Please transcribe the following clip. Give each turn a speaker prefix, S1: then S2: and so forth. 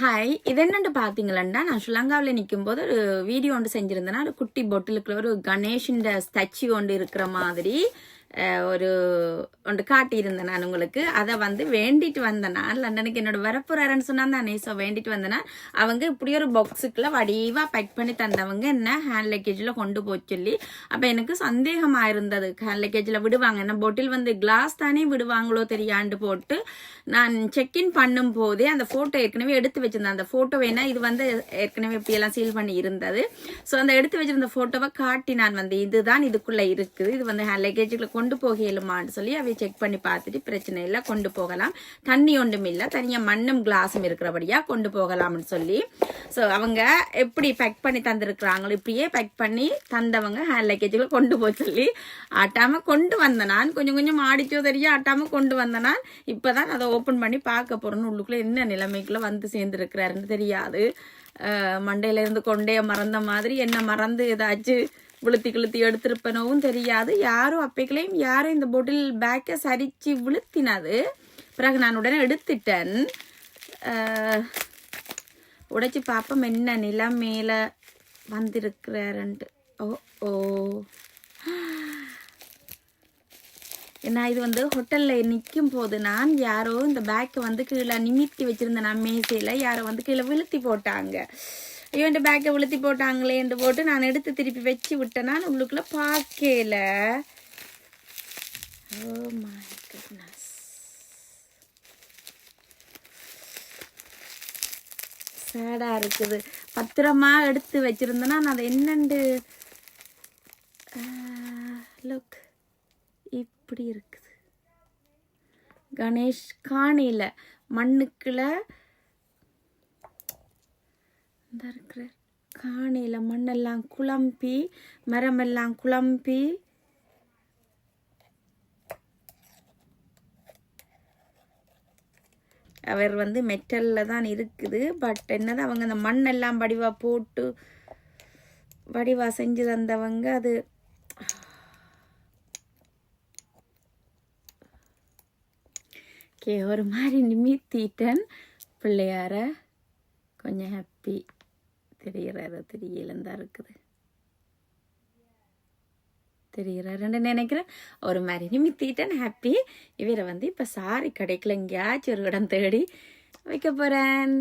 S1: Hi, இது என்னன்னு பார்த்தீங்களா, நான் ஸ்ரீலங்காவில் நிற்கும்போது ஒரு வீடியோ ஒன்று செஞ்சிருந்தேன்னா, ஒரு குட்டி பொட்டிலுக்குள்ள ஒரு கணேஷின் ஸ்டாச்சு ஒன்று இருக்கிற மாதிரி ஒரு ஒன்று காட்டியிருந்தேன் நான் உங்களுக்கு. அதை வந்து வேண்டிட்டு வந்தேன்னா, லண்டனுக்கு என்னோட வரப்போறாருன்னு சொன்னா தானே, ஸோ வேண்டிட்டு வந்தேன்னா அவங்க இப்படி ஒரு பாக்ஸுக்குள்ள வடிவாக பேக் பண்ணி தந்தவங்க என்ன ஹேண்ட் லக்கேஜில் கொண்டு போய் சொல்லி. அப்போ எனக்கு சந்தேகமாக இருந்தது, ஹேண்ட் லக்கேஜில் விடுவாங்க, என்ன பொட்டில் வந்து கிளாஸ் தானே விடுவாங்களோ தெரியாண்டு போட்டு நான் செக்இன் பண்ணும் போதே அந்த ஃபோட்டோ ஏற்கனவே எடுத்து வச்சிருந்தேன். அந்த ஃபோட்டோ வேணா இது வந்து ஏற்கனவே இப்படியெல்லாம் சீல் பண்ணி இருந்தது. ஸோ அந்த எடுத்து வச்சிருந்த ஃபோட்டோவை காட்டி நான் வந்து இதுதான் இதுக்குள்ளே இருக்குது, இது வந்து ஹேண்ட் லக்கேஜுக்குள்ள கொண்டு போகலுமான்னு சொல்லி அவை செக் பண்ணி பார்த்துட்டு பிரச்சனை இல்லை, கொண்டு போகலாம், தண்ணி ஒன்றும் இல்லை, தனியாக மண்ணும் கிளாஸும் இருக்கிறபடியா கொண்டு போகலாம்னு சொல்லி. ஸோ அவங்க எப்படி பேக் பண்ணி தந்திருக்கிறாங்களோ இப்படியே பேக் பண்ணி தந்தவங்க ஹேண்ட் லக்கேஜுக்குள்ள கொண்டு போய் சொல்லி ஆட்டாம கொண்டு வந்தேன். நான் கொஞ்சம் கொஞ்சம் ஆடிச்சோ தெரிய ஆட்டாம கொண்டு வந்தேன். நான் இப்போதான் அதை ஓப்பன் பண்ணி பார்க்க போறேன்னு. உள்ளுக்குள்ள என்ன நிலைமைக்குள்ள வந்து சேர்ந்துருக்கிறாருன்னு தெரியாது. மண்டையில இருந்து கொண்டே மறந்த மாதிரி என்ன மறந்து ஏதாச்சும் விழுத்தி எடுத்திருப்பனவும் தெரியாது. யாரும் அப்பைக்களையும் யாரும் இந்த பொட்டில் பேக்கை சரிச்சு விழுத்தினது. பிறகு நான் உடனே எடுத்துட்டேன். உடைச்சு பார்ப்போம் என்ன நிலைமையில வந்திருக்கிறாருன்ட்டு. ஓ ஓ ஏன்னா இது வந்து ஹோட்டலில் நிற்கும் போது நான் யாரோ இந்த பேக்கை வந்து கீழே நிமித்தி வச்சுருந்தேன். நான் மேசையில் யாரோ வந்து கீழே விழுத்தி போட்டாங்க. இவன்ட்டு பேக்கை விழுத்தி போட்டாங்களேன்ட்டு போட்டு நான் எடுத்து திருப்பி வச்சு விட்டேன். நான் உள்ளுக்குள்ள பார்க்கல. ஓ மை குட்னஸ், சேடா இருக்குது. பத்திரமா எடுத்து வச்சிருந்தேன்னா நான் அதை என்னண்டு லுக் இப்படி இருக்குது. கணேஷ் காணில மண்ணுக்குள்ள இருக்கிற காணில மண்ணெல்லாம் குழம்பி மரமெல்லாம் குழம்பி அவர் வந்து மெட்டல்ல தான் இருக்குது. பட் என்னது அவங்க அந்த மண்ணெல்லாம் வடிவா போட்டு வடிவா செஞ்சு தந்தவங்க. அது ஒரு மாதிரி நிமித்திட்டேன். பிள்ளையார கொஞ்சம் ஹாப்பி தெரிகிறாரு, தெரியலந்தான் இருக்குது, தெரிகிறாருன்னு நினைக்கிறேன். ஒரு மாதிரி நிமித்திட்டேன், ஹாப்பி. இவரை வந்து இப்போ சாரி கிடைக்கல, எங்கேயாச்சும் ஒரு இடம் தேடி வைக்க போகிறேன்.